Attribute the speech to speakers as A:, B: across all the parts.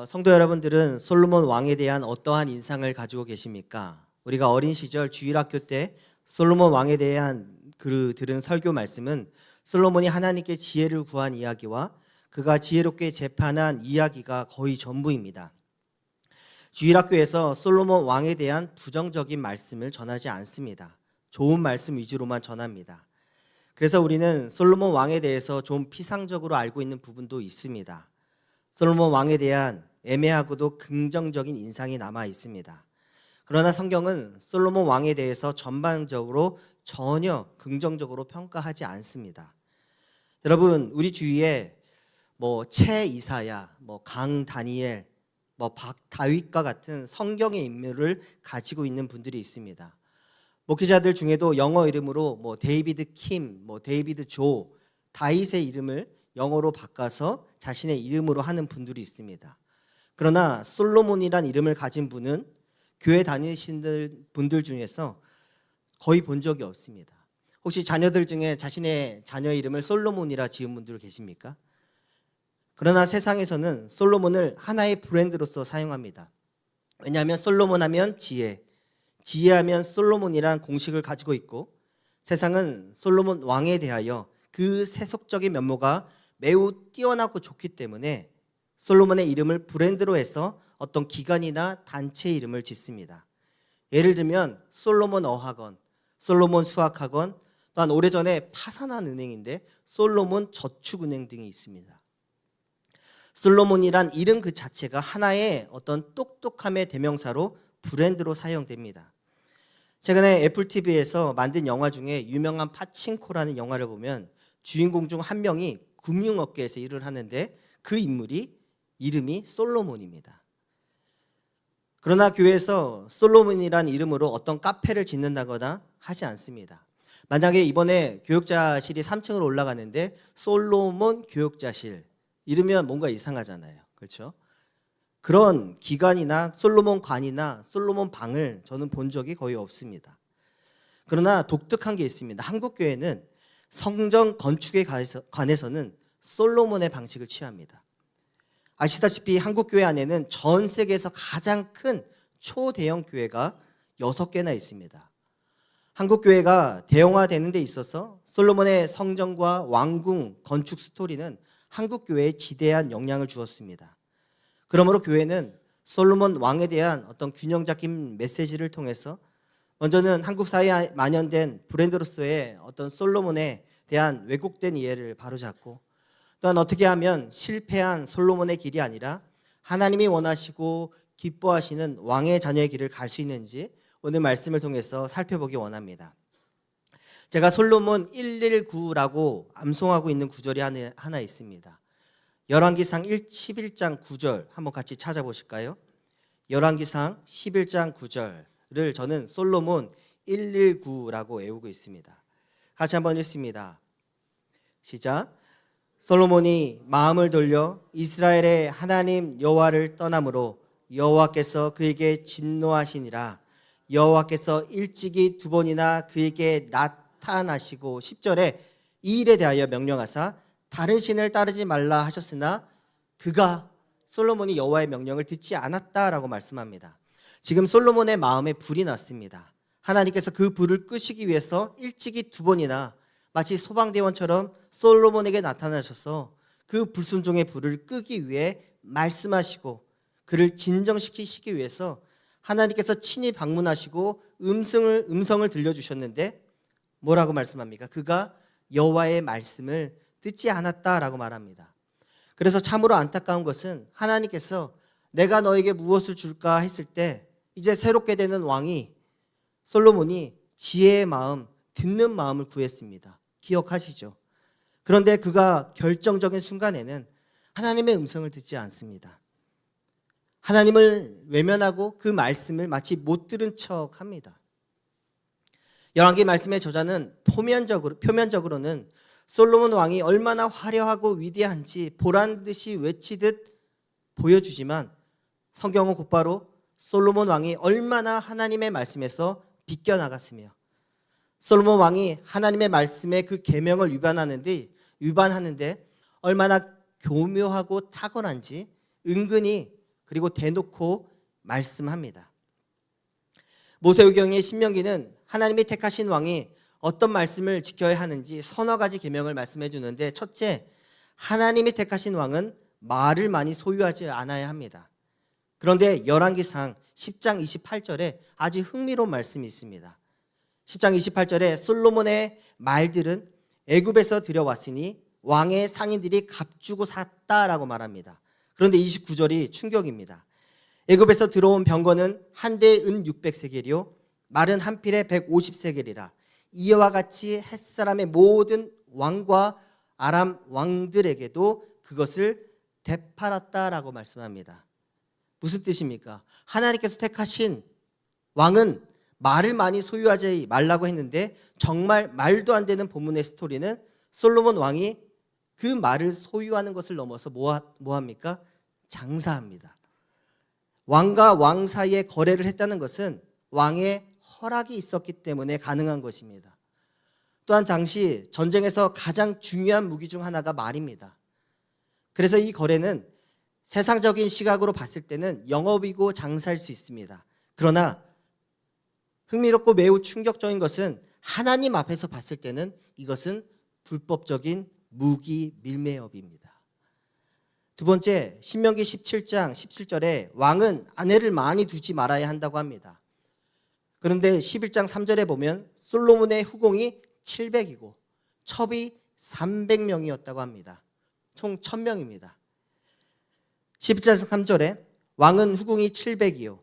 A: 성도 여러분들은 솔로몬 왕에 대한 어떠한 인상을 가지고 계십니까? 우리가 어린 시절 주일학교 때 솔로몬 왕에 대한 들은 설교 말씀은 솔로몬이 하나님께 지혜를 구한 이야기와 그가 지혜롭게 재판한 이야기가 거의 전부입니다. 주일학교에서 솔로몬 왕에 대한 부정적인 말씀을 전하지 않습니다. 좋은 말씀 위주로만 전합니다. 그래서 우리는 솔로몬 왕에 대해서 좀 피상적으로 알고 있는 부분도 있습니다. 솔로몬 왕에 대한 애매하고도 긍정적인 인상이 남아 있습니다. 그러나 성경은 솔로몬 왕에 대해서 전반적으로 전혀 긍정적으로 평가하지 않습니다. 여러분, 우리 주위에 채 이사야, 강 다니엘, 박 다윗과 같은 성경의 인물을 가지고 있는 분들이 있습니다. 목회자들 중에도 영어 이름으로 데이비드 킴, 데이비드 조, 다윗의 이름을 영어로 바꿔서 자신의 이름으로 하는 분들이 있습니다. 그러나 솔로몬이란 이름을 가진 분은 교회 다니시는 분들 중에서 거의 본 적이 없습니다. 혹시 자녀들 중에 자신의 자녀 이름을 솔로몬이라 지은 분들 계십니까? 그러나 세상에서는 솔로몬을 하나의 브랜드로서 사용합니다. 왜냐하면 솔로몬 하면 지혜, 지혜하면 솔로몬이란 공식을 가지고 있고, 세상은 솔로몬 왕에 대하여 그 세속적인 면모가 매우 뛰어나고 좋기 때문에 솔로몬의 이름을 브랜드로 해서 어떤 기관이나 단체 이름을 짓습니다. 예를 들면 솔로몬 어학원, 솔로몬 수학학원, 또한 오래전에 파산한 은행인데 솔로몬 저축은행 등이 있습니다. 솔로몬이란 이름 그 자체가 하나의 어떤 똑똑함의 대명사로 브랜드로 사용됩니다. 최근에 애플 TV에서 만든 영화 중에 유명한 파친코라는 영화를 보면 주인공 중 한 명이 금융업계에서 일을 하는데 그 인물이 이름이 솔로몬입니다. 그러나 교회에서 솔로몬이란 이름으로 어떤 카페를 짓는다거나 하지 않습니다. 만약에 이번에 교육자실이 3층으로 올라가는데 솔로몬 교육자실 이러면 뭔가 이상하잖아요. 그렇죠? 그런 기관이나 솔로몬 관이나 솔로몬 방을 저는 본 적이 거의 없습니다. 그러나 독특한 게 있습니다. 한국 교회는 성전 건축에 관해서는 솔로몬의 방식을 취합니다. 아시다시피 한국 교회 안에는 전 세계에서 가장 큰 초대형 교회가 6개나 있습니다. 한국 교회가 대형화되는 데 있어서 솔로몬의 성전과 왕궁 건축 스토리는 한국 교회에 지대한 영향을 주었습니다. 그러므로 교회는 솔로몬 왕에 대한 어떤 균형 잡힌 메시지를 통해서 먼저는 한국 사회에 만연된 브랜드로서의 어떤 솔로몬에 대한 왜곡된 이해를 바로잡고, 또한 어떻게 하면 실패한 솔로몬의 길이 아니라 하나님이 원하시고 기뻐하시는 왕의 자녀의 길을 갈 수 있는지 오늘 말씀을 통해서 살펴보기 원합니다. 제가 솔로몬 119라고 암송하고 있는 구절이 하나 있습니다. 열왕기상 11장 9절 한번 같이 찾아보실까요? 열왕기상 11장 9절을 저는 솔로몬 119라고 외우고 있습니다. 같이 한번 읽습니다. 시작. 솔로몬이 마음을 돌려 이스라엘의 하나님 여호와를 떠남으로 여호와께서 그에게 진노하시니라. 여호와께서 일찍이 2번이나 그에게 나타나시고 10절에 이 일에 대하여 명령하사 다른 신을 따르지 말라 하셨으나 그가 솔로몬이 여호와의 명령을 듣지 않았다라고 말씀합니다. 지금 솔로몬의 마음에 불이 났습니다. 하나님께서 그 불을 끄시기 위해서 일찍이 2번이나 마치 소방대원처럼 솔로몬에게 나타나셔서 그 불순종의 불을 끄기 위해 말씀하시고 그를 진정시키시기 위해서 하나님께서 친히 방문하시고 음성을 들려주셨는데 뭐라고 말씀합니까? 그가 여호와의 말씀을 듣지 않았다라고 말합니다. 그래서 참으로 안타까운 것은 하나님께서 내가 너에게 무엇을 줄까 했을 때 이제 새롭게 되는 왕이 솔로몬이 지혜의 마음, 듣는 마음을 구했습니다. 기억하시죠? 그런데 그가 결정적인 순간에는 하나님의 음성을 듣지 않습니다. 하나님을 외면하고 그 말씀을 마치 못 들은 척합니다. 열왕기 말씀의 저자는 표면적으로는 솔로몬 왕이 얼마나 화려하고 위대한지 보란듯이 외치듯 보여주지만 성경은 곧바로 솔로몬 왕이 얼마나 하나님의 말씀에서 비껴나갔으며 솔로몬 왕이 하나님의 말씀의 그 계명을 위반하는데 얼마나 교묘하고 탁월한지 은근히 그리고 대놓고 말씀합니다. 모세오경의 신명기는 하나님이 택하신 왕이 어떤 말씀을 지켜야 하는지 서너 가지 계명을 말씀해 주는데, 첫째, 하나님이 택하신 왕은 말을 많이 소유하지 않아야 합니다. 그런데 열왕기상 10장 28절에 아주 흥미로운 말씀이 있습니다. 10장 28절에 솔로몬의 말들은 애굽에서 들여왔으니 왕의 상인들이 값주고 샀다라고 말합니다. 그런데 29절이 충격입니다. 애굽에서 들어온 병거는 한 대에 은 600세겔이요 말은 한 필에 150세겔이라 이와 같이 햇사람의 모든 왕과 아람 왕들에게도 그것을 되팔았다라고 말씀합니다. 무슨 뜻입니까? 하나님께서 택하신 왕은 말을 많이 소유하지 말라고 했는데, 정말 말도 안 되는 본문의 스토리는 솔로몬 왕이 그 말을 소유하는 것을 넘어서 뭐합니까? 장사합니다. 왕과 왕 사이에 거래를 했다는 것은 왕의 허락이 있었기 때문에 가능한 것입니다. 또한 당시 전쟁에서 가장 중요한 무기 중 하나가 말입니다. 그래서 이 거래는 세상적인 시각으로 봤을 때는 영업이고 장사일 수 있습니다. 그러나 흥미롭고 매우 충격적인 것은 하나님 앞에서 봤을 때는 이것은 불법적인 무기 밀매업입니다. 두 번째, 신명기 17장 17절에 왕은 아내를 많이 두지 말아야 한다고 합니다. 그런데 11장 3절에 보면 솔로몬의 후궁이 700이고 첩이 300명이었다고 합니다. 총 1000명입니다. 11장 3절에 왕은 후궁이 700이요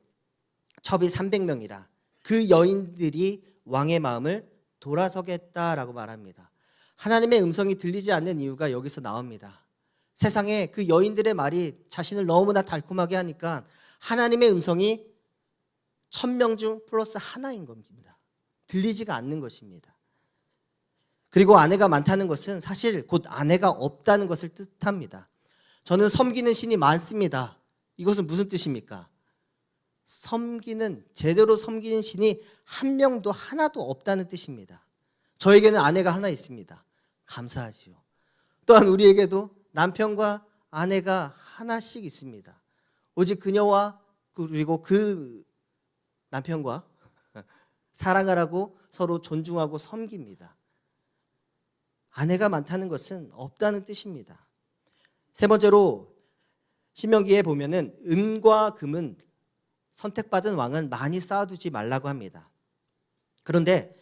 A: 첩이 300명이라 그 여인들이 왕의 마음을 돌아서겠다라고 말합니다. 하나님의 음성이 들리지 않는 이유가 여기서 나옵니다. 세상에 그 여인들의 말이 자신을 너무나 달콤하게 하니까 하나님의 음성이 1000명 중 플러스 하나인 겁니다. 들리지가 않는 것입니다. 그리고 아내가 많다는 것은 사실 곧 아내가 없다는 것을 뜻합니다. 저는 섬기는 신이 많습니다. 이것은 무슨 뜻입니까? 제대로 섬기는 신이 한 명도 하나도 없다는 뜻입니다. 저에게는 아내가 하나 있습니다. 감사하지요. 또한 우리에게도 남편과 아내가 하나씩 있습니다. 오직 그녀와 그리고 그 남편과 사랑을 하고 서로 존중하고 섬깁니다. 아내가 많다는 것은 없다는 뜻입니다. 세 번째로 신명기에 보면은 은과 금은 선택받은 왕은 많이 쌓아두지 말라고 합니다. 그런데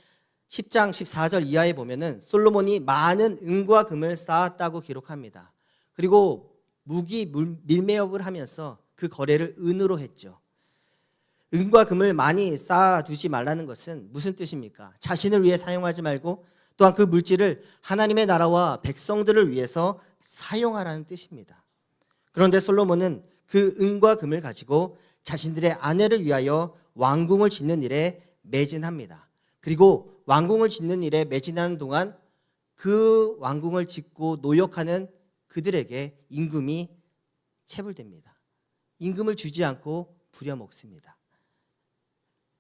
A: 10장 14절 이하에 보면은 솔로몬이 많은 은과 금을 쌓았다고 기록합니다. 그리고 무기 밀매업을 하면서 그 거래를 은으로 했죠. 은과 금을 많이 쌓아두지 말라는 것은 무슨 뜻입니까? 자신을 위해 사용하지 말고 또한 그 물질을 하나님의 나라와 백성들을 위해서 사용하라는 뜻입니다. 그런데 솔로몬은 그 은과 금을 가지고 자신들의 아내를 위하여 왕궁을 짓는 일에 매진합니다. 그리고 왕궁을 짓는 일에 매진하는 동안 그 왕궁을 짓고 노역하는 그들에게 임금이 체불됩니다. 임금을 주지 않고 부려먹습니다.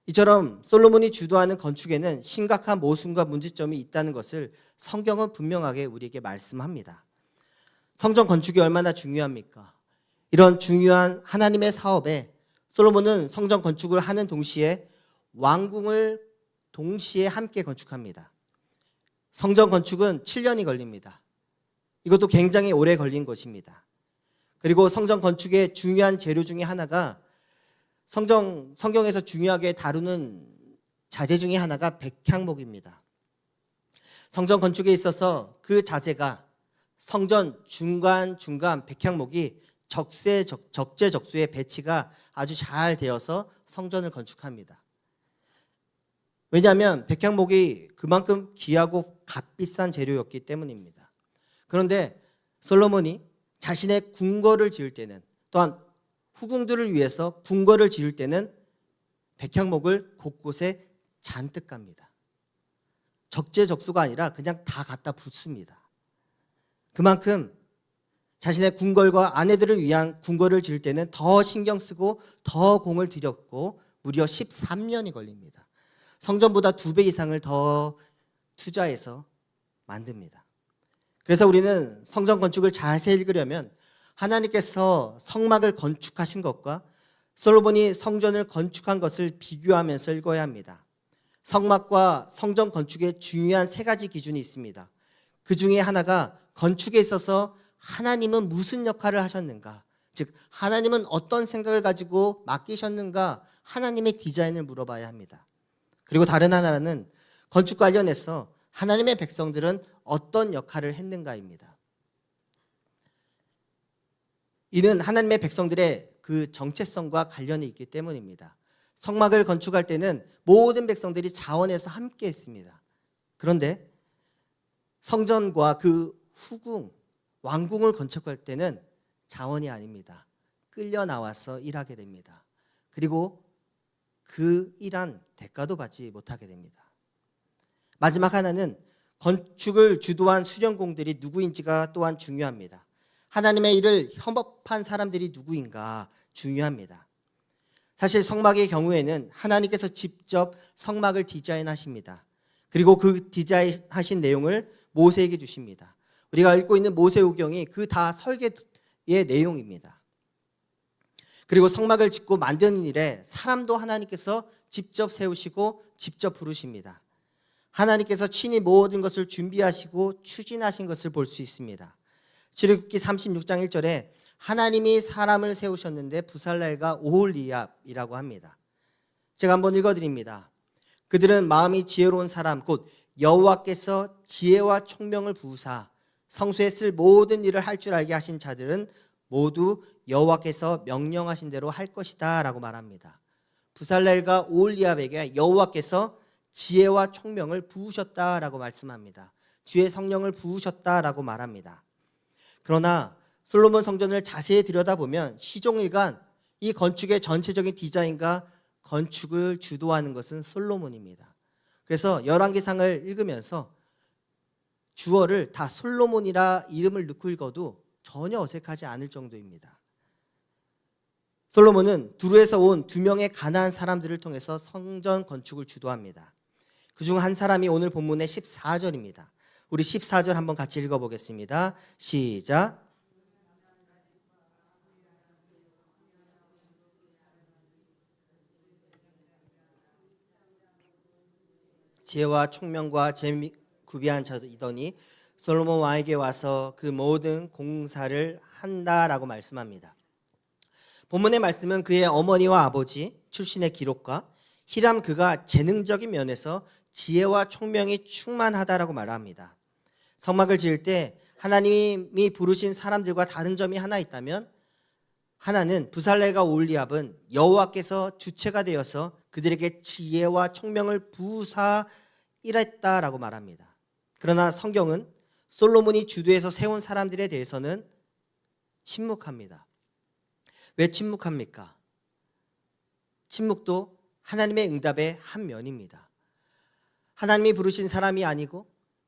A: 이처럼 솔로몬이 주도하는 건축에는 심각한 모순과 문제점이 있다는 것을 성경은 분명하게 우리에게 말씀합니다. 성전 건축이 얼마나 중요합니까? 이런 중요한 하나님의 사업에 솔로몬은 성전 건축을 하는 동시에 왕궁을 동시에 함께 건축합니다. 성전 건축은 7년이 걸립니다. 이것도 굉장히 오래 걸린 것입니다. 그리고 성전 건축의 중요한 재료 중에 하나가 성경에서 중요하게 다루는 자재 중에 하나가 백향목입니다. 성전 건축에 있어서 그 자재가 성전 중간 백향목이 적재적소에 배치가 아주 잘 되어서 성전을 건축합니다. 왜냐하면 백향목이 그만큼 귀하고 값비싼 재료였기 때문입니다. 그런데 솔로몬이 자신의 궁궐을 지을 때는, 또한 후궁들을 위해서 궁궐을 지을 때는 백향목을 곳곳에 잔뜩 갑니다. 적재적소가 아니라 그냥 다 갖다 붓습니다. 그만큼 자신의 궁궐과 아내들을 위한 궁궐을 지을 때는 더 신경 쓰고 더 공을 들였고 무려 13년이 걸립니다. 성전보다 2배 이상을 더 투자해서 만듭니다. 그래서 우리는 성전 건축을 자세히 읽으려면 하나님께서 성막을 건축하신 것과 솔로몬이 성전을 건축한 것을 비교하면서 읽어야 합니다. 성막과 성전 건축에 중요한 세 가지 기준이 있습니다. 그 중에 하나가 건축에 있어서 하나님은 무슨 역할을 하셨는가, 즉 하나님은 어떤 생각을 가지고 맡기셨는가, 하나님의 디자인을 물어봐야 합니다. 그리고 다른 하나는 건축 관련해서 하나님의 백성들은 어떤 역할을 했는가입니다. 이는 하나님의 백성들의 그 정체성과 관련이 있기 때문입니다. 성막을 건축할 때는 모든 백성들이 자원해서 함께 했습니다. 그런데 성전과 그 후궁, 왕궁을 건축할 때는 자원이 아닙니다. 끌려 나와서 일하게 됩니다. 그리고 그 일한 대가도 받지 못하게 됩니다. 마지막 하나는 건축을 주도한 수련공들이 누구인지가 또한 중요합니다. 하나님의 일을 협업한 사람들이 누구인가 중요합니다. 사실 성막의 경우에는 하나님께서 직접 성막을 디자인하십니다. 그리고 그 디자인하신 내용을 모세에게 주십니다. 우리가 읽고 있는 모세오경이 그 다 설계의 내용입니다. 그리고 성막을 짓고 만드는 일에 사람도 하나님께서 직접 세우시고 직접 부르십니다. 하나님께서 친히 모든 것을 준비하시고 추진하신 것을 볼 수 있습니다. 출애굽기 36장 1절에 하나님이 사람을 세우셨는데 부살렐과 오홀리압이라고 합니다. 제가 한번 읽어드립니다. 그들은 마음이 지혜로운 사람 곧 여호와께서 지혜와 총명을 부으사 성소에 쓸 모든 일을 할 줄 알게 하신 자들은 모두 여호와께서 명령하신 대로 할 것이다 라고 말합니다. 부살렐과 오홀리압에게 여호와께서 지혜와 총명을 부으셨다라고 말씀합니다. 주의 성령을 부으셨다라고 말합니다. 그러나 솔로몬 성전을 자세히 들여다보면 시종일관 이 건축의 전체적인 디자인과 건축을 주도하는 것은 솔로몬입니다. 그래서 열왕기상을 읽으면서 주어를 다 솔로몬이라 이름을 넣고 읽어도 전혀 어색하지 않을 정도입니다. 솔로몬은 두루에서 온 2명의 가나안 사람들을 통해서 성전 건축을 주도합니다. 그중 한 사람이 오늘 본문의 14절입니다. 우리 14절 한번 같이 읽어보겠습니다. 시작. 지혜와 총명과 재미 구비한 자이더니 솔로몬 왕에게 와서 그 모든 공사를 한다라고 말씀합니다. 본문의 말씀은 그의 어머니와 아버지 출신의 기록과 히람 그가 재능적인 면에서 지혜와 총명이 충만하다라고 말합니다. 성막을 지을 때 하나님이 부르신 사람들과 다른 점이 하나 있다면 하나는 부살렐과 오홀리압은 여호와께서 주체가 되어서 그들에게 지혜와 총명을 부으사 일했다라고 말합니다. 그러나 성경은 솔로몬이 주도해서 세운 사람들에 대해서는 침묵합니다. 왜 침묵합니까? 침묵도 하나님의 응답의 한 면입니다. 하나님이 부르신 사람이 아니고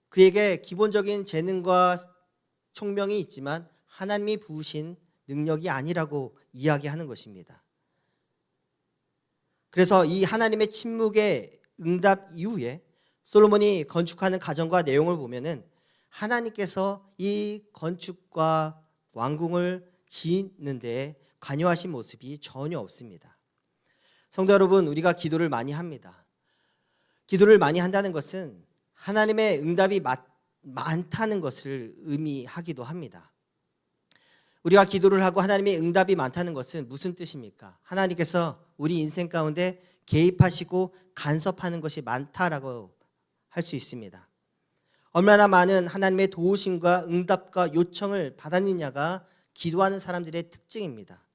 A: 그에게 기본적인 재능과 총명이 있지만 하나님이 부으신 능력이 아니라고 이야기하는 것입니다. 그래서 이 하나님의 침묵의 응답 이후에 솔로몬이 건축하는 과정과 내용을 보면은 하나님께서 이 건축과 왕궁을 짓는 데 관여하신 모습이 전혀 없습니다. 성도 여러분, 우리가 기도를 많이 합니다. 기도를 많이 한다는 것은 하나님의 응답이 많다는 것을 의미하기도 합니다. 우리가 기도를 하고 하나님의 응답이 많다는 것은 무슨 뜻입니까? 하나님께서 우리 인생 가운데 개입하시고 간섭하는 것이 많다라고 할 수 있습니다. 얼마나 많은 하나님의 도우심과 응답과 요청을 받았느냐가 기도하는 사람들의 특징입니다.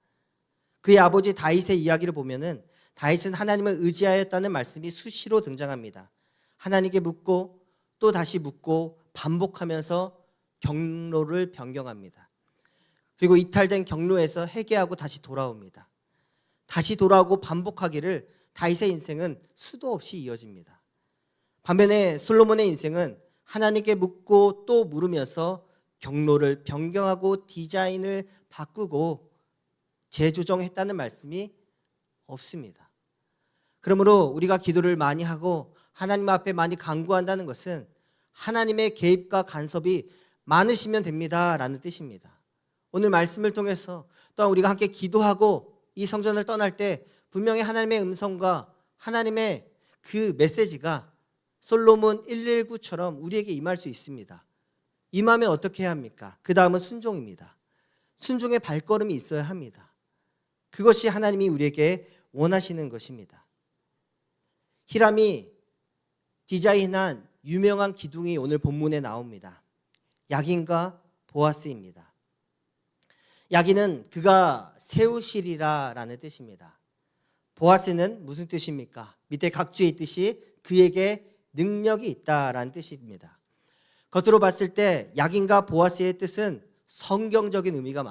A: 그의 아버지 다윗의 이야기를 보면은 다윗은 하나님을 의지하였다는 말씀이 수시로 등장합니다. 하나님께 묻고 또 다시 묻고 반복하면서 경로를 변경합니다. 그리고 이탈된 경로에서 회개하고 다시 돌아옵니다. 다시 돌아오고 반복하기를 다윗의 인생은 수도 없이 이어집니다. 반면에 솔로몬의 인생은 하나님께 묻고 또 물으면서 경로를 변경하고 디자인을 바꾸고 재조정했다는 말씀이 없습니다. 그러므로 우리가 기도를 많이 하고 하나님 앞에 많이 간구한다는 것은 하나님의 개입과 간섭이 많으시면 됩니다라는 뜻입니다. 오늘 말씀을 통해서 또한 우리가 함께 기도하고 이 성전을 떠날 때 분명히 하나님의 음성과 하나님의 그 메시지가 솔로몬 119처럼 우리에게 임할 수 있습니다. 임하면 어떻게 해야 합니까? 그 다음은 순종입니다. 순종의 발걸음이 있어야 합니다. 그것이 하나님이 우리에게 원하시는 것입니다. 히람이 디자인한 유명한 기둥이 오늘 본문에 나옵니다. 야긴과 보아스입니다. 야긴은 그가 세우시리라 라는 뜻입니다. 보아스는 무슨 뜻입니까? 밑에 각주에 있듯이 그에게 능력이 있다라는 뜻입니다. 겉으로 봤을 때 야긴과 보아스의 뜻은 성경적인 의미가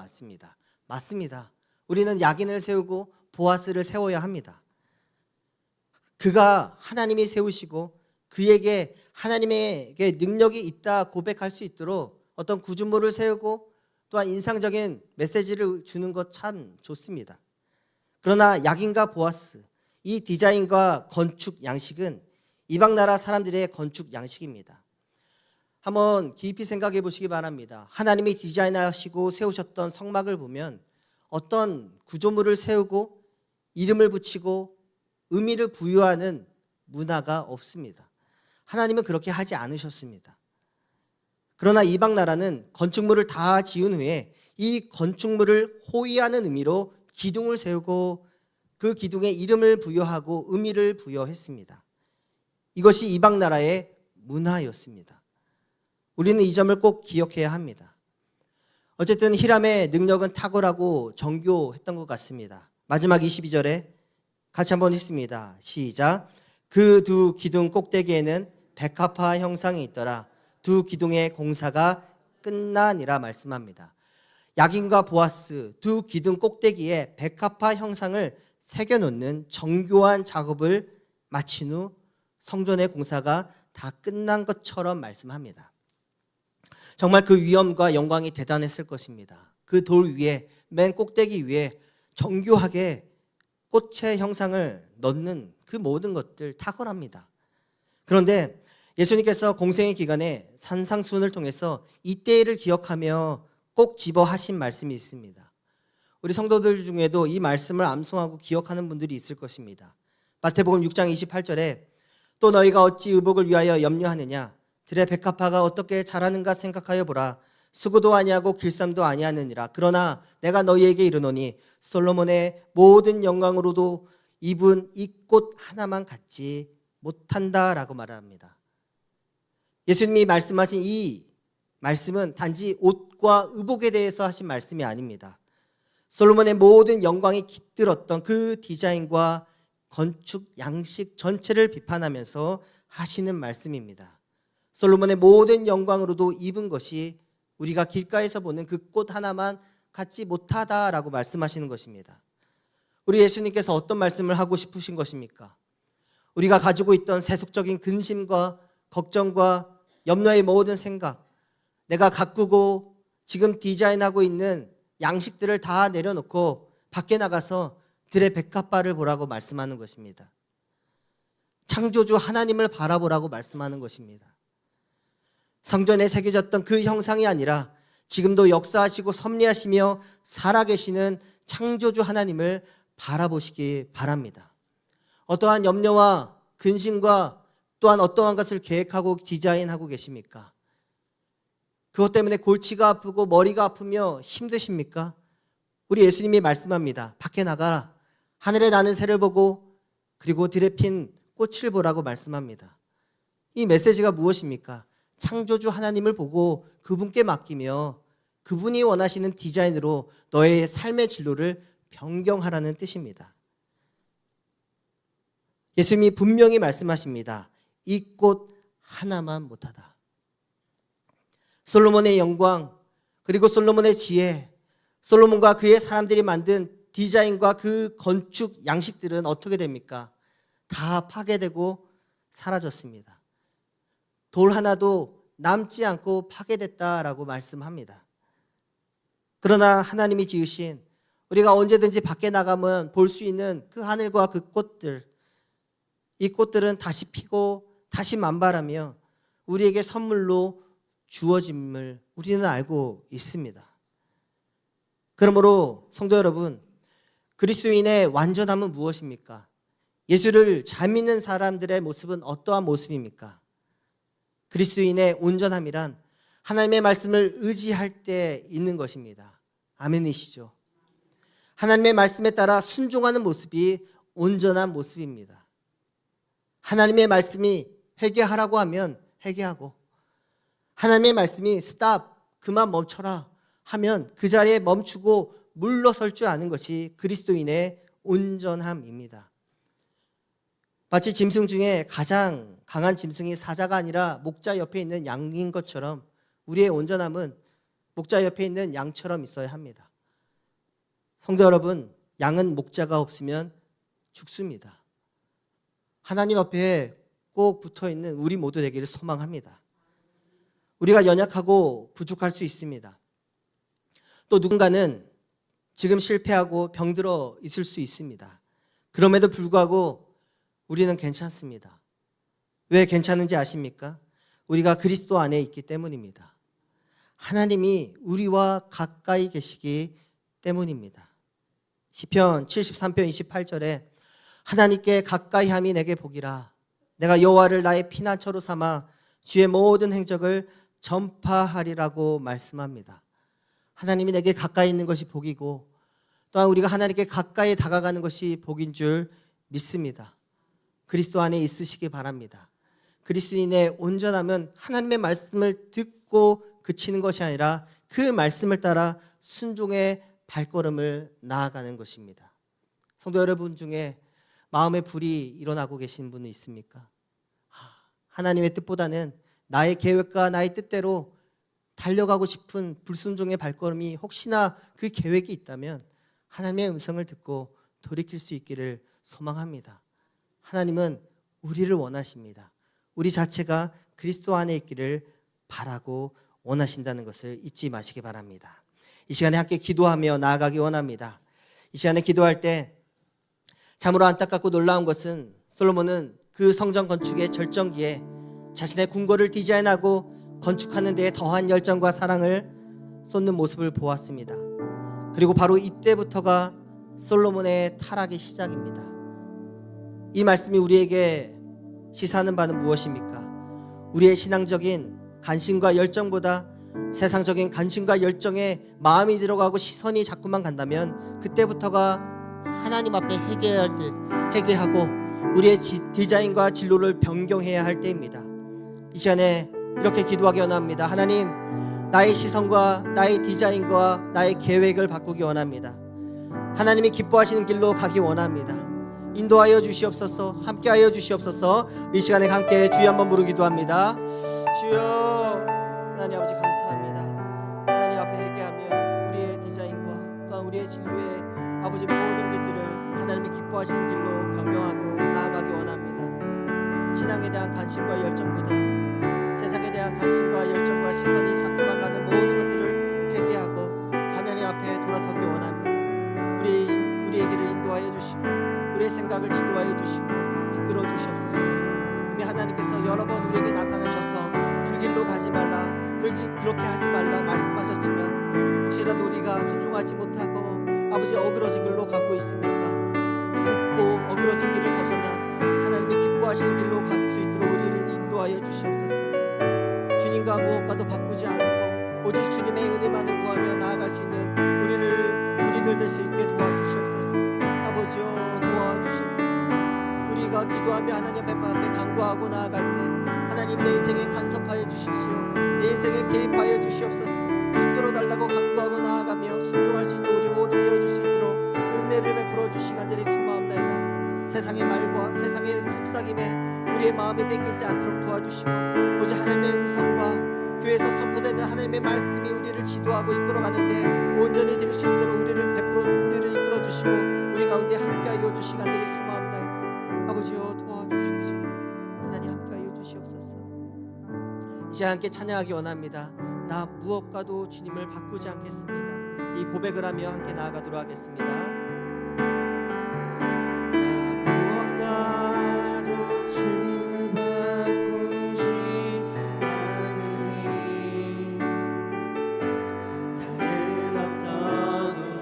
A: 맞습니다. 우리는 야긴을 세우고 보아스를 세워야 합니다. 그가 하나님이 세우시고 그에게 하나님에게 능력이 있다 고백할 수 있도록 어떤 구준모를 세우고 또한 인상적인 메시지를 주는 것 참 좋습니다. 그러나 야긴과 보아스, 이 디자인과 건축 양식은 이방 나라 사람들의 건축 양식입니다. 한번 깊이 생각해 보시기 바랍니다. 하나님이 디자인하시고 세우셨던 성막을 보면 어떤 구조물을 세우고 이름을 붙이고 의미를 부여하는 문화가 없습니다. 하나님은 그렇게 하지 않으셨습니다. 그러나 이방 나라는 건축물을 다 지은 후에 이 건축물을 호위하는 의미로 기둥을 세우고 그 기둥에 이름을 부여하고 의미를 부여했습니다. 이것이 이방 나라의 문화였습니다. 우리는 이 점을 꼭 기억해야 합니다. 어쨌든 히람의 능력은 탁월하고 정교했던 것 같습니다. 마지막 22절에 같이 한번 읽습니다. 시작. 그 두 기둥 꼭대기에는 백합화 형상이 있더라. 두 기둥의 공사가 끝나니라 말씀합니다. 야긴과 보아스 두 기둥 꼭대기에 백합화 형상을 새겨놓는 정교한 작업을 마친 후 성전의 공사가 다 끝난 것처럼 말씀합니다. 정말 그 위엄과 영광이 대단했을 것입니다. 그 돌 위에 맨 꼭대기 위에 정교하게 꽃의 형상을 넣는 그 모든 것들 탁월합니다. 그런데 예수님께서 공생의 기간에 산상수훈을 통해서 이때를 기억하며 꼭 집어 하신 말씀이 있습니다. 우리 성도들 중에도 이 말씀을 암송하고 기억하는 분들이 있을 것입니다. 마태복음 6장 28절에 또 너희가 어찌 의복을 위하여 염려하느냐 들의 백합화가 어떻게 자라는가 생각하여 보라. 수고도 아니하고 길쌈도 아니하느니라. 그러나 내가 너희에게 이르노니 솔로몬의 모든 영광으로도 입은 이 꽃 하나만 갖지 못한다라고 말합니다. 예수님이 말씀하신 이 말씀은 단지 옷과 의복에 대해서 하신 말씀이 아닙니다. 솔로몬의 모든 영광이 깃들었던 그 디자인과 건축 양식 전체를 비판하면서 하시는 말씀입니다. 솔로몬의 모든 영광으로도 입은 것이 우리가 길가에서 보는 그 꽃 하나만 갖지 못하다라고 말씀하시는 것입니다. 우리 예수님께서 어떤 말씀을 하고 싶으신 것입니까? 우리가 가지고 있던 세속적인 근심과 걱정과 염려의 모든 생각, 내가 가꾸고 지금 디자인하고 있는 양식들을 다 내려놓고 밖에 나가서 들의 백합화를 보라고 말씀하는 것입니다. 창조주 하나님을 바라보라고 말씀하는 것입니다. 성전에 새겨졌던 그 형상이 아니라 지금도 역사하시고 섭리하시며 살아계시는 창조주 하나님을 바라보시기 바랍니다. 어떠한 염려와 근심과 또한 어떠한 것을 계획하고 디자인하고 계십니까? 그것 때문에 골치가 아프고 머리가 아프며 힘드십니까? 우리 예수님이 말씀합니다. 밖에 나가라. 하늘에 나는 새를 보고 그리고 들에 핀 꽃을 보라고 말씀합니다. 이 메시지가 무엇입니까? 창조주 하나님을 보고 그분께 맡기며 그분이 원하시는 디자인으로 너의 삶의 진로를 변경하라는 뜻입니다. 예수님이 분명히 말씀하십니다. 이 꽃 하나만 못하다. 솔로몬의 영광 그리고 솔로몬의 지혜, 솔로몬과 그의 사람들이 만든 디자인과 그 건축 양식들은 어떻게 됩니까? 다 파괴되고 사라졌습니다. 돌 하나도 남지 않고 파괴됐다라고 말씀합니다. 그러나 하나님이 지으신 우리가 언제든지 밖에 나가면 볼 수 있는 그 하늘과 그 꽃들, 이 꽃들은 다시 피고 다시 만발하며 우리에게 선물로 주어짐을 우리는 알고 있습니다. 그러므로 성도 여러분, 그리스도인의 완전함은 무엇입니까? 예수를 잘 믿는 사람들의 모습은 어떠한 모습입니까? 그리스도인의 온전함이란 하나님의 말씀을 의지할 때 있는 것입니다. 아멘이시죠? 하나님의 말씀에 따라 순종하는 모습이 온전한 모습입니다. 하나님의 말씀이 회개하라고 하면 회개하고, 하나님의 말씀이 스탑, 그만 멈춰라 하면 그 자리에 멈추고 물러설 줄 아는 것이 그리스도인의 온전함입니다. 마치 짐승 중에 가장 강한 짐승이 사자가 아니라 목자 옆에 있는 양인 것처럼 우리의 온전함은 목자 옆에 있는 양처럼 있어야 합니다. 성도 여러분, 양은 목자가 없으면 죽습니다. 하나님 앞에 꼭 붙어있는 우리 모두 되기를 소망합니다. 우리가 연약하고 부족할 수 있습니다. 또 누군가는 지금 실패하고 병들어 있을 수 있습니다. 그럼에도 불구하고 우리는 괜찮습니다. 왜 괜찮은지 아십니까? 우리가 그리스도 안에 있기 때문입니다. 하나님이 우리와 가까이 계시기 때문입니다. 시편 73편 28절에 하나님께 가까이 함이 내게 복이라. 내가 여호와를 나의 피난처로 삼아 주의 모든 행적을 전파하리라고 말씀합니다. 하나님이 내게 가까이 있는 것이 복이고, 또한 우리가 하나님께 가까이 다가가는 것이 복인 줄 믿습니다. 그리스도 안에 있으시기 바랍니다. 그리스도인의 온전함은 하나님의 말씀을 듣고 그치는 것이 아니라 그 말씀을 따라 순종의 발걸음을 나아가는 것입니다. 성도 여러분 중에 마음의 불이 일어나고 계신 분은 있습니까? 하나님의 뜻보다는 나의 계획과 나의 뜻대로 달려가고 싶은 불순종의 발걸음이 혹시나 그 계획이 있다면 하나님의 음성을 듣고 돌이킬 수 있기를 소망합니다. 하나님은 우리를 원하십니다. 우리 자체가 그리스도 안에 있기를 바라고 원하신다는 것을 잊지 마시기 바랍니다. 이 시간에 함께 기도하며 나아가기 원합니다. 이 시간에 기도할 때 참으로 안타깝고 놀라운 것은 솔로몬은 그 성전 건축의 절정기에 자신의 궁궐을 디자인하고 건축하는 데에 더한 열정과 사랑을 쏟는 모습을 보았습니다. 그리고 바로 이때부터가 솔로몬의 타락의 시작입니다. 이 말씀이 우리에게 시사하는 바는 무엇입니까? 우리의 신앙적인 간신과 열정보다 세상적인 간신과 열정에 마음이 들어가고 시선이 자꾸만 간다면 그때부터가 하나님 앞에 회개하고 우리의 디자인과 진로를 변경해야 할 때입니다. 이 시간에 이렇게 기도하기 원합니다. 하나님, 나의 시선과 나의 디자인과 나의 계획을 바꾸기 원합니다. 하나님이 기뻐하시는 길로 가기 원합니다. 인도하여 주시옵소서. 함께하여 주시옵소서. 이 시간에 함께 주여 한번 부르기도 합니다. 주여. 하나님 아버지 감사합니다. 하나님 앞에 회개하며 우리의 디자인과 또한 우리의 진로의 아버지 모든 길들을 하나님이 기뻐하시는 길로 변경하고 나아가기 원합니다. 신앙에 대한 관심과 열정보다 세상에 대한 관심과 열정과 시선이 자꾸만 가는 모든 것들을 회개하고 하나님 앞에 돌아서기 원합니다. 우리의 길을 인도하여 주시고 우리의 생각을 지도하여 주시고 이끌어 주시옵소서. 이미 하나님께서 여러 번 우리에게 나타나셔서 그 길로 가지 말라, 그렇게 하지 말라 말씀하셨지만 혹시라도 우리가 순종하지 못하고 아버지 어그러진 길로 가고 있습니까? 굽고 어그러진 길을 벗어나 하나님이 기뻐하시는 길로 갈 수 있도록 우리를 인도하여 주시옵소서. 주님과 무엇과도 바꾸지 않고 오직 주님의 은혜만을 구하며 나아갈 수 있는 우리들 될 수 있게 도와주시옵소서. 아버지여 도와주시옵소서. 우리가 기도하며 하나님 앞에 간구하고 나아갈 때 하나님 내 인생에 간섭하여 주십시오. 내 인생에 개입하여 주시옵소서. 이끌어달라고 간구하고 나아가며 순종할 수 있는 우리 모두 되어줄 수 있도록 은혜를 베풀어 주시기 간절히 소망합니다. 세상의 말과 세상의 속삭임에 우리의 마음이 뺏기지 않도록 도와주시고 오직 하나님의 음성과 교회에서 선포되는 하나님의 말씀이 우리를 지도하고 이끌어가는데 온전히 될 수 있도록 우리를 이끌어주시고 우리 가운데 함께하여 주시기 간절히 소망합니다. 아버지여 도와주십시오. 하나님 함께하여 주시옵소서. 이제 함께 찬양하기 원합니다. 나 무엇과도 주님을 바꾸지 않겠습니다. 이 고백을 하며 함께 나아가도록 하겠습니다.
B: 다른 어떤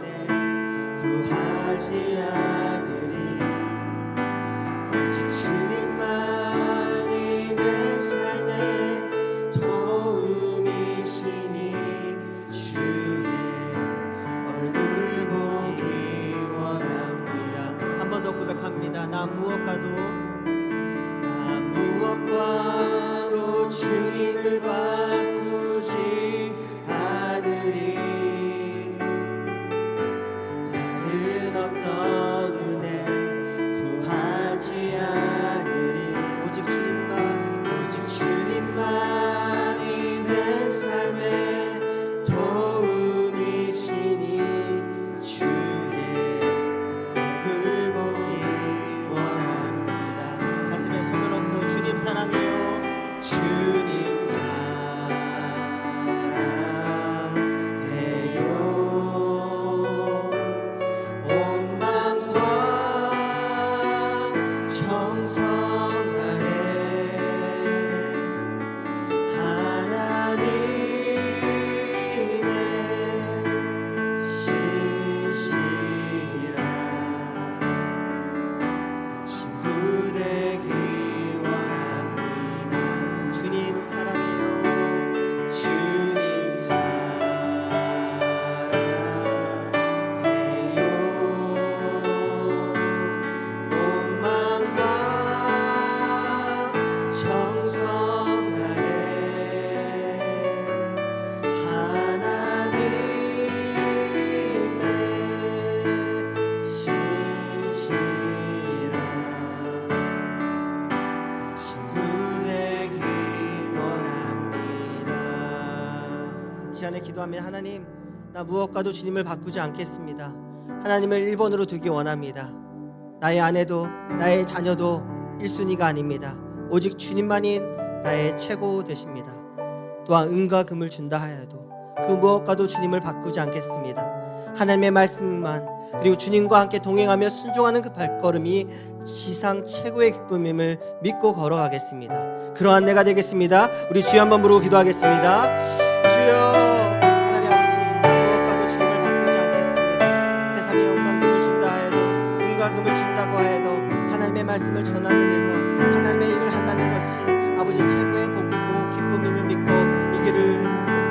A: 시간에 기도하면 하나님, 나 무엇과도 주님을 바꾸지 않겠습니다. 하나님을 1번으로 두기 원합니다. 나의 아내도 나의 자녀도 1순위가 아닙니다. 오직 주님만이 나의 최고 되십니다. 또한 은과 금을 준다 하여도 그 무엇과도 주님을 바꾸지 않겠습니다. 하나님의 말씀만, 그리고 주님과 함께 동행하며 순종하는 그 발걸음이 지상 최고의 기쁨임을 믿고 걸어가겠습니다. 그러한 내가 되겠습니다. 우리 주여 한번 부르고 기도하겠습니다. 주여, 하나님 아버지, 나 무엇과도 주님을 바꾸지 않겠습니다. 세상에 영광 금을 준다 하여도, 은과 금을 준다고 하여도 하나님의 말씀을 전하는 일과 하나님의 일을 한다는 것이 아버지 최고의 복이고 기쁨임을 믿고 이 길을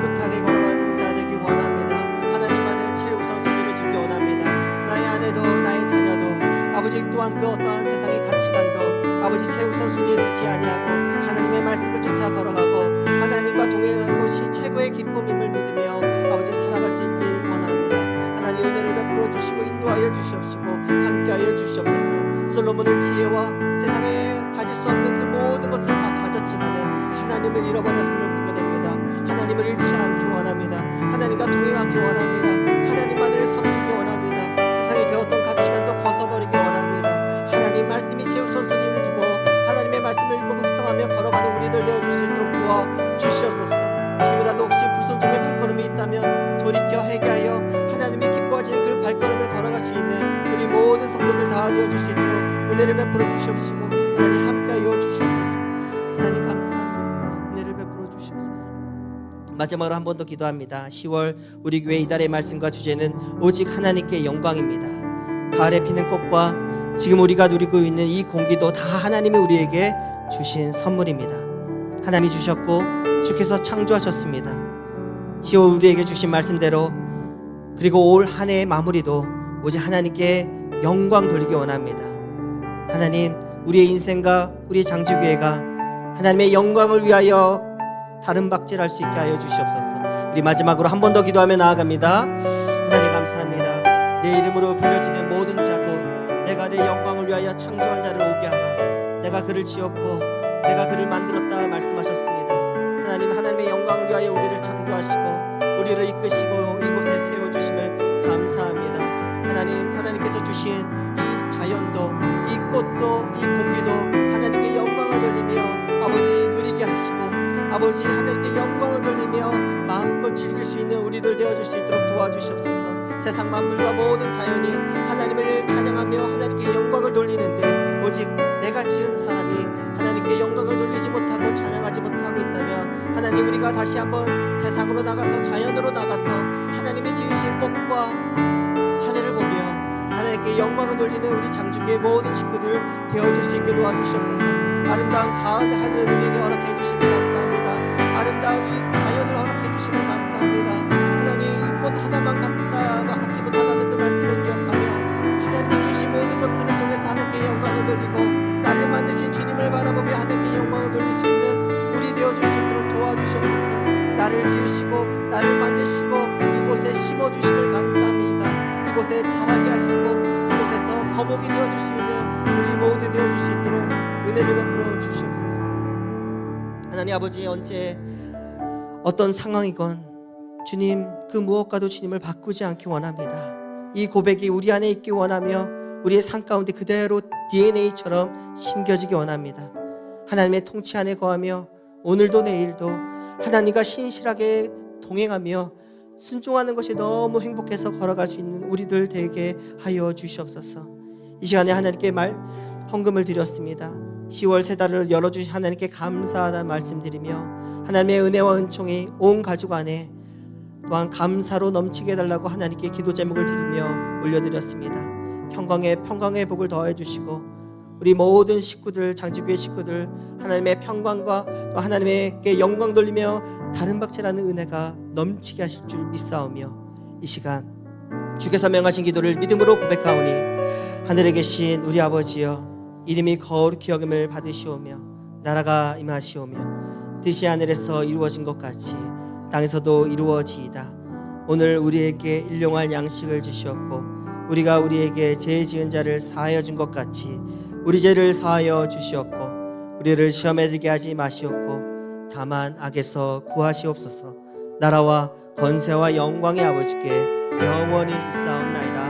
A: 꿋꿋하게 걸어가는 자 되기 원합니다. 하나님만을 최우선순위로 두기 원합니다. 나의 아내도 나의 자녀도 아버지 또한 그 어떠한 세상의 가치관도 아버지 최우선순위에 두지 아니하고 하나님의 말씀을 쫓아 걸어가고 하나님과 동행하는 것이 최고의 기쁨임을 믿으며 아버지 살아갈 수 있길 원합니다. 하나님 은혜를 베풀어 주시고 인도하여 주시옵시고 함께하여 주시옵소서. 솔로몬은 지혜와 세상에 가질 수 없는 그 모든 것을 다 가졌지만은 하나님을 잃어버렸음을 보게 됩니다. 하나님을 잃지 않기 원합니다. 하나님과 동행하기 원합니다. 하나님만을 섬기기 원합니다. 세상의 그 어떤 가치관도 벗어버리기 원합니다. 하나님 말씀이 최우선순위를 두고 하나님의 말씀을 읽고 묵상하며 걸어가는 우리들 되어줄 수 있도록 도와주시옵소서. 지금이라도 혹시 불순종의 발걸음이 있다면 돌이켜 회개하여 하나님이 기뻐하시는 그 발걸음을 걸어갈 수 있는 우리 모든 성도들 다 되어줄 수 있도록 은혜를 베풀어 주시옵시고 하나님 함께하여 주시옵소서. 하나님 감사합니다. 은혜를 베풀어 주시옵소서. 마지막으로 한 번 더 기도합니다. 10월 우리 교회 이달의 말씀과 주제는 오직 하나님께 영광입니다. 가을에 피는 꽃과 지금 우리가 누리고 있는 이 공기도 다 하나님이 우리에게 주신 선물입니다. 하나님이 주셨고 주께서 창조하셨습니다. 10월 우리에게 주신 말씀대로 그리고 올 한 해의 마무리도 오직 하나님께 영광 돌리기 원합니다. 하나님, 우리의 인생과 우리의 장지교회가 하나님의 영광을 위하여 다른 박질할 수 있게 하여 주시옵소서. 우리 마지막으로 한 번 더 기도하며 나아갑니다. 하나님 감사합니다. 내 이름으로 불려지는 모든 자고 내가 내 영광을 위하여 창조한 자를 오게 하라. 내가 그를 지었고 내가 그를 만들었다 말씀하셨습니다. 하나님, 하나님의 영광을 위하여 우리를 창조하시고 우리를 이끄시고 이곳에 세워주심을 감사합니다. 하나님, 하나님께서 주신 이 자연도 이 꽃도 이 공기도 하나님께 영광을 돌리며 아버지 누리게 하시고 아버지 하나님께 영광을 돌리며 마음껏 즐길 수 있는 우리들 되어줄 수 있도록 도와주시옵소서. 세상 만물과 모든 자연이 하나님을 찬양하며 하나님께 영광을 돌리는데 오직 내가 지은 사람이 하나님께 영광을 돌리지 못하고 찬양하지 못하고 있다면 하나님, 우리가 다시 한번 세상으로 나가서 자연으로 나가서 하나님이 지으신 꽃과 하늘을 보며 하나님께 영광을 돌리는 우리 장주교의 모든 식구들 되어줄 수 있게 도와주시옵소서. 아름다운 가을 하늘 우리에게 허락해 주심을 감사합니다. 아름다운 이 자연을 허락해 주심을 감사합니다. 하나님, 이 꽃 하나만 갖지 못하다는 그 말씀을 기억하며 하나님이 주신 모든 것들을 통해서 하나님께 영광을 돌리고 나를 만드신 주님을 바라보며 하나님께 영광을 돌릴 수 있는 우리 되어줄 수 있도록 도와주시옵소서. 나를 지으시고 나를 만드시고 이곳에 심어주심을 감사합니다. 이곳에 자라게 하시고 이곳에서 거목이 되어줄 수 있는 우리 모두 되어줄 수 있도록 은혜를 베풀어 주시옵소서. 하나님 아버지, 언제 어떤 상황이건 주님 그 무엇과도 주님을 바꾸지 않기 원합니다. 이 고백이 우리 안에 있기 원하며 우리의 삶 가운데 그대로 DNA처럼 심겨지기 원합니다. 하나님의 통치 안에 거하며 오늘도 내일도 하나님과 신실하게 동행하며 순종하는 것이 너무 행복해서 걸어갈 수 있는 우리들 되게 하여 주시옵소서. 이 시간에 하나님께 헌금을 드렸습니다. 10월 새 달을 열어주신 하나님께 감사하다는 말씀드리며 하나님의 은혜와 은총이 온 가족 안에 또한 감사로 넘치게 해달라고 하나님께 기도 제목을 드리며 올려드렸습니다. 평강의 복을 더해 주시고 우리 모든 식구들, 장지교회 식구들 하나님의 평강과 또 하나님께 영광 돌리며 다른 박제라는 은혜가 넘치게 하실 줄 믿사오며 이 시간 주께서 명하신 기도를 믿음으로 고백하오니 하늘에 계신 우리 아버지여, 이름이 거룩히 여김을 받으시오며 나라가 임하시오며 뜻이 하늘에서 이루어진 것 같이 땅에서도 이루어지이다. 오늘 우리에게 일용할 양식을 주시었고 우리가 우리에게 죄 지은 자를 사하여 준 것 같이 우리 죄를 사하여 주시었고 우리를 시험에 들게 하지 마시옵고 다만 악에서 구하시옵소서. 나라와 권세와 영광의 아버지께 영원히 있사옵나이다.